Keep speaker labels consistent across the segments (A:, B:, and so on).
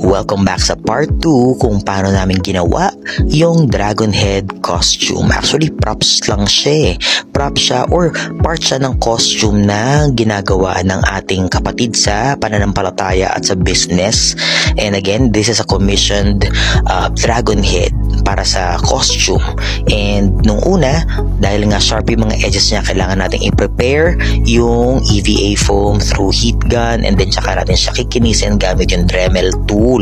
A: Welcome back sa part 2 kung paano namin ginawa yung dragon head costume. Actually, props lang siya eh. Props siya or part siya ng costume na ginagawa ng ating kapatid sa pananampalataya at sa business. And again, this is a commissioned dragon head para sa costume. And nung una, dahil nga sharp yung mga edges niya, kailangan natin i-prepare yung EVA foam through heat gun, and then saka natin siya kikinisin gamit yung Dremel tool.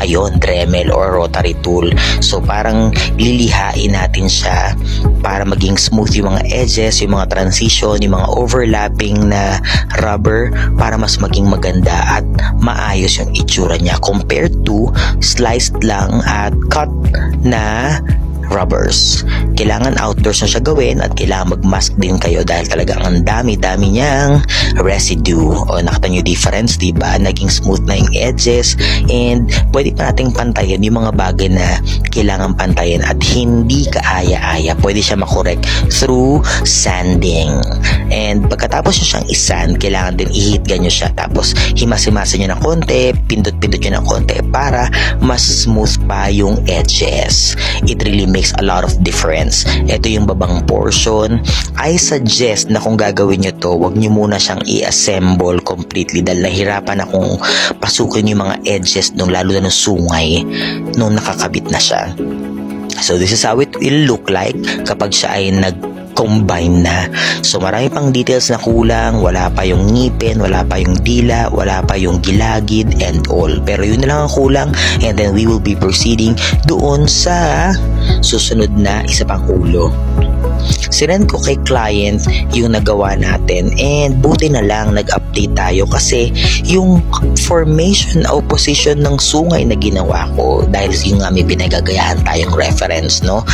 A: Ayun, Dremel or rotary tool. So parang lilihain natin siya para maging smooth yung mga edges, yung mga transition, yung mga overlapping na rubber para mas maging maganda at maayos yung itsura niya compared to sliced lang at cut na rubbers. Kailangan outdoors na siya gawin at kailangan mag-mask din kayo dahil talagang ang dami-dami niyang residue. O nakita nyo difference, diba? Naging smooth na yung edges and pwede pa nating pantayin yung mga bagay na kailangan pantayin at hindi kaaya-aya. Pwede siya makorek through sanding. And pagkatapos nyo siyang isand, kailangan din i-heat gun nyo siya. Tapos himas-himasin nyo ng konti, pindot-pindot nyo ng konti para mas smooth pa yung edges. It really makes a lot of difference. Ito yung babang portion. I suggest na kung gagawin nyo to, wag nyo muna siyang i-assemble completely dahil nahirapan akong pasukin yung mga edges nung lalo na nung sungay nung nakakabit na siya. So this is how it will look like kapag siya ay combine na. So marami pang details na kulang, wala pa yung ngipin, wala pa yung dila, wala pa yung gilagid and all. Pero yun na lang ang kulang, and then we will be proceeding doon sa susunod na isa pang ulo. Sinend ko kay client yung nagawa natin and buti na lang nag-update tayo kasi yung formation o position ng sungay na ginawa ko, dahil yung may pinagagayahan tayong reference, no,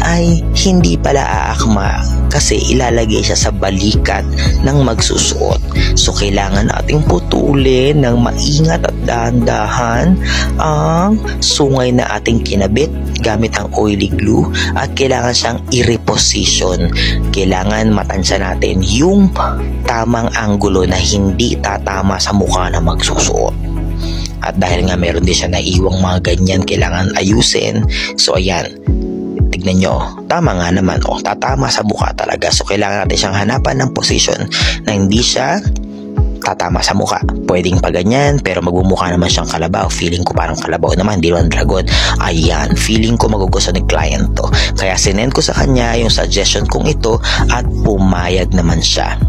A: ay hindi pala aakma kasi ilalagay siya sa balikat ng magsusuot. So kailangan nating putulin ng maingat at dahan-dahan ang sungay na ating kinabit gamit ang oily glue at kailangan siyang i-reposition. Kailangan matansya natin yung tamang anggulo na hindi tatama sa mukha na magsusuot. At dahil nga meron din siya naiwang mga ganyan, kailangan ayusin. So ayan, tignan nyo, tama nga naman, tatama sa mukha talaga. So kailangan natin siyang hanapan ng position na hindi siya tatama sa mukha. Pwedeng pa ganyan, pero magmumukha naman siyang kalabaw. Feeling ko parang kalabaw naman, hindi naman dragon. Ayan, feeling ko magugusto ni client to. Kaya sinend ko sa kanya yung suggestion kong ito at pumayag naman siya.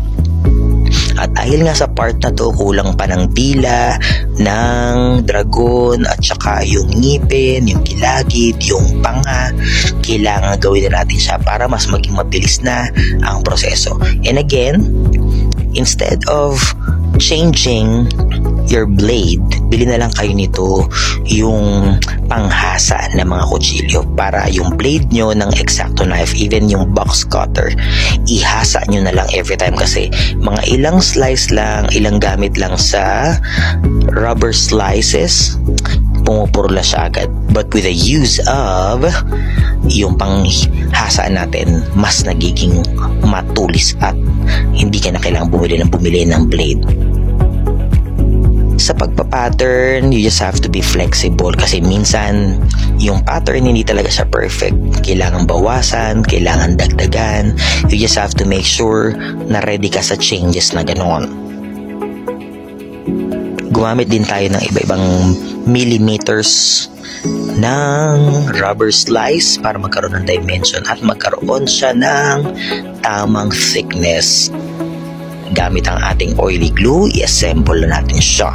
A: At dahil nga sa part na to, kulang pa ng dila, ng dragon, at saka yung ngipin, yung gilagid, yung panga, kailangan gawin na natin siya para mas maging mabilis na ang proseso. And again, instead of changing your blade, bili na lang kayo nito yung panghasa ng mga kutsilyo para yung blade nyo ng X-Acto knife, even yung box cutter, ihasa nyo na lang every time kasi mga ilang slice lang, ilang gamit lang sa rubber slices, pumupurla siya agad. But with the use of yung panghasa natin, mas nagiging matulis at hindi ka na kailangang bumili ng blade. Sa pagpa-pattern, you just have to be flexible kasi minsan yung pattern hindi talaga siya perfect. Kailangan bawasan, kailangan dagdagan. You just have to make sure na ready ka sa changes na ganoon. Gumamit din tayo ng iba-ibang millimeters ng rubber slice para magkaroon ng dimension at magkaroon siya ng tamang thickness. Gamit ang ating oily glue, i-assemble na natin siya.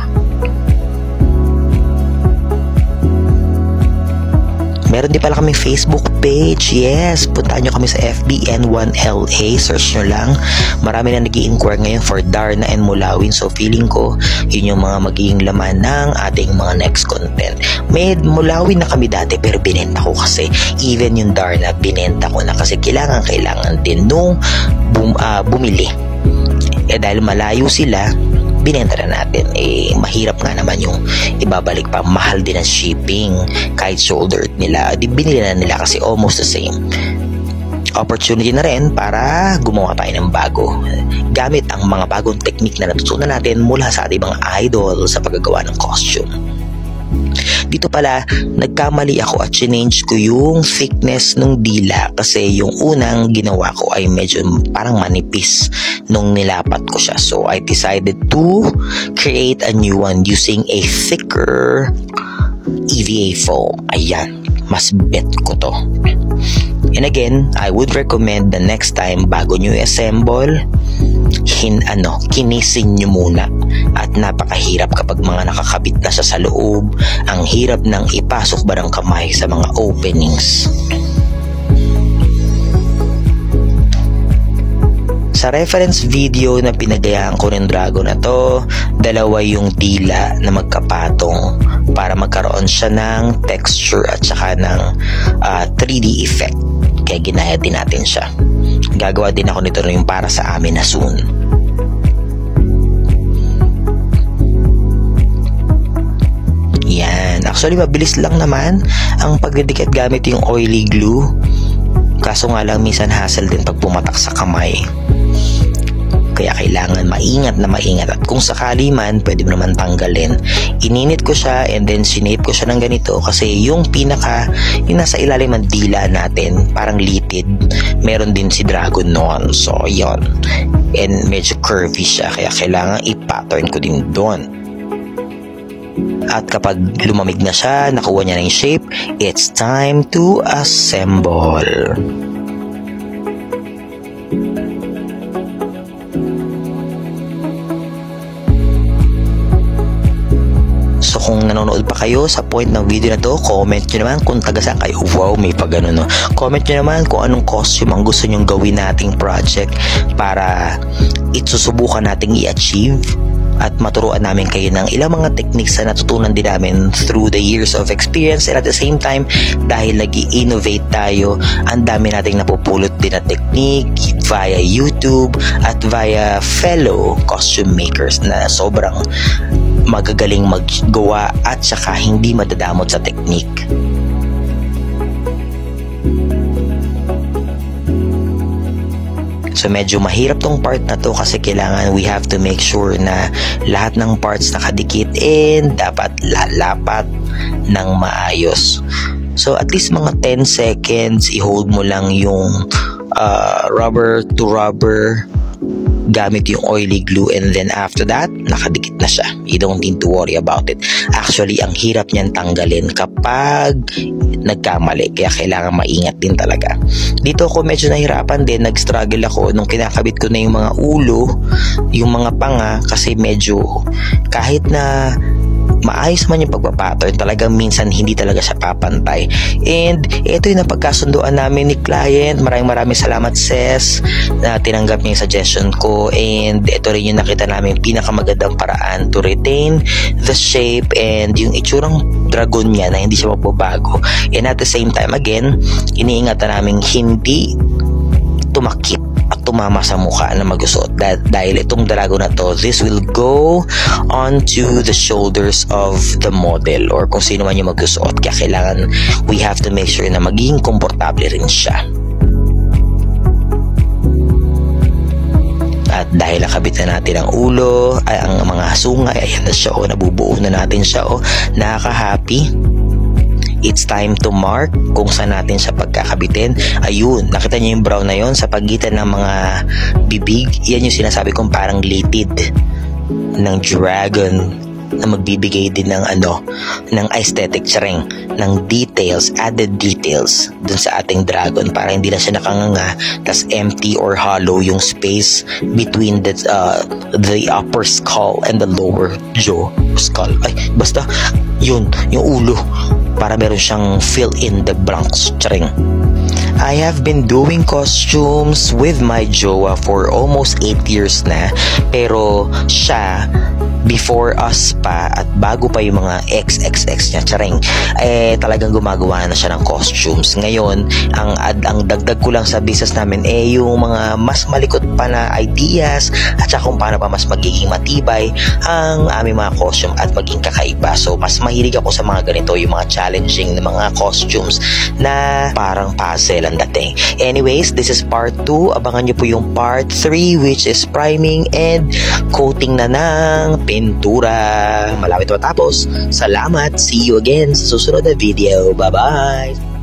A: Meron din pala kaming Facebook page. Yes, puntaan nyo kami sa FB N1LA. Search nyo lang. Marami na nag-i-inquire ngayon for Darna and Mulawin. So feeling ko, yun yung mga magiging laman ng ating mga next content. May Mulawin na kami dati pero binenta ko kasi. Even yung Darna, binenta ko na kasi kailangan din nung bumili. Dahil malayo sila, binenta na natin. Mahirap nga naman yung ibabalik pa. Mahal din ang shipping. Kahit shoulder nila, binili na nila kasi almost the same. Opportunity na rin para gumawa tayo ng bago. Gamit ang mga bagong technique na natutunan natin mula sa ating mga idol sa paggagawa ng costume. dito pala, nagkamali ako at change ko yung thickness ng dila kasi yung unang ginawa ko ay medyo parang manipis nung nilapat ko siya. So I decided to create a new one using a thicker EVA foam. Ayan, mas bet ko to. And again, I would recommend the next time bago nyo i-assemble, kinisin nyo muna. At napakahirap kapag mga nakakabit na siya sa loob. Ang hirap ng ipasok ba ng kamay sa mga openings. Sa reference video na pinagayaan ko ng Dragon na to, dalawa yung dila na magkapatong para magkaroon siya ng texture at saka ng 3D effect. Kaya ginaya din natin siya. Gagawa din ako nito yung para sa amin na soon. Yan. Actually, mabilis lang naman ang pagdidikit gamit yung oily glue. Kaso nga lang minsan hassle din pag pumatak sa kamay. Kaya kailangan maingat at kung sakali man, pwede mo naman tanggalin. Ininit ko siya and then sinape ko siya ng ganito kasi yung nasa ilalim ng dila natin, parang litid, meron din si Dragon noon. So, yon. And medyo curvy siya kaya kailangan i-pattern ko din doon. At kapag lumamig na siya, nakuha niya na yung shape, it's time to assemble. So kung nanonood pa kayo sa point ng video na to, comment nyo naman kung taga saan kayo. Wow, may pa ganun, no? Comment nyo naman kung anong costume ang gusto nyong gawin nating project para isusubukan nating i-achieve at maturuan namin kayo ng ilang mga techniques na natutunan din namin through the years of experience. And at the same time, dahil nag-i-innovate tayo, ang dami nating napupulot din na technique via YouTube at via fellow costume makers na sobrang magagaling maggawa at saka hindi madadamot sa technique. So medyo mahirap tong part na to kasi kailangan we have to make sure na lahat ng parts nakadikit and dapat lalapat ng maayos. So at least mga 10 seconds i-hold mo lang yung rubber to rubber gamit yung oily glue and then after that, nakadikit na siya. You don't need to worry about it. Actually, ang hirap niyan tanggalin kapag nagkamali. Kaya kailangan maingat din talaga. Dito ako medyo nahirapan din. Nag-struggle ako nung kinakabit ko na yung mga ulo, yung mga panga kasi medyo kahit na maayos man yung pagpapattern, talagang minsan hindi talaga siya papantay. And ito yung napagkasunduan namin ni client. Maraming salamat, Ses, na tinanggap niya yung suggestion ko. And ito rin yung nakita namin pinakamagandang paraan to retain the shape and yung itsurang dragon niya na hindi siya magbabago. And at the same time, again, iniingatan namin hindi tumakip at tumama sa mukha na magusot dahil itong dragon na to, this will go onto the shoulders of the model or kung sino man yung magusot. Kaya kailangan we have to make sure na maging komportable rin siya. At dahil nakabit na natin ang ulo, ay ang mga sungay, ayan na siya, nabubuo na natin siya, nakaka-happy. It's time to mark kung saan natin siya pagkakabitin. Ayun, nakita niyo yung brown na yon sa pagitan ng mga bibig. Yan yung sinasabi kong parang litid ng dragon na magbibigay din ng ng aesthetic ring, ng details, added details dun sa ating dragon para hindi na siya nakanganga tas empty or hollow yung space between the upper skull and the lower jaw skull. Ay, basta yun, yung ulo para meron siyang fill in the blanks ring. I have been doing costumes with my jowa for almost 8 years na, pero siya before us pa at bago pa yung mga XXX niya, charing, talagang gumagawa na siya ng costumes. Ngayon, ang dagdag ko lang sa business namin yung mga mas malikot pa na ideas at saka kung paano pa mas magiging matibay ang aming mga costume at maging kakaiba. So, mas mahilig ako sa mga ganito, yung mga challenging na mga costumes na parang puzzle ang dating. Anyways, this is part 2. Abangan nyo po yung part 3 which is priming and coating na ng pintura. Malapit matapos. Salamat. See you again sa susunod na video. Bye-bye!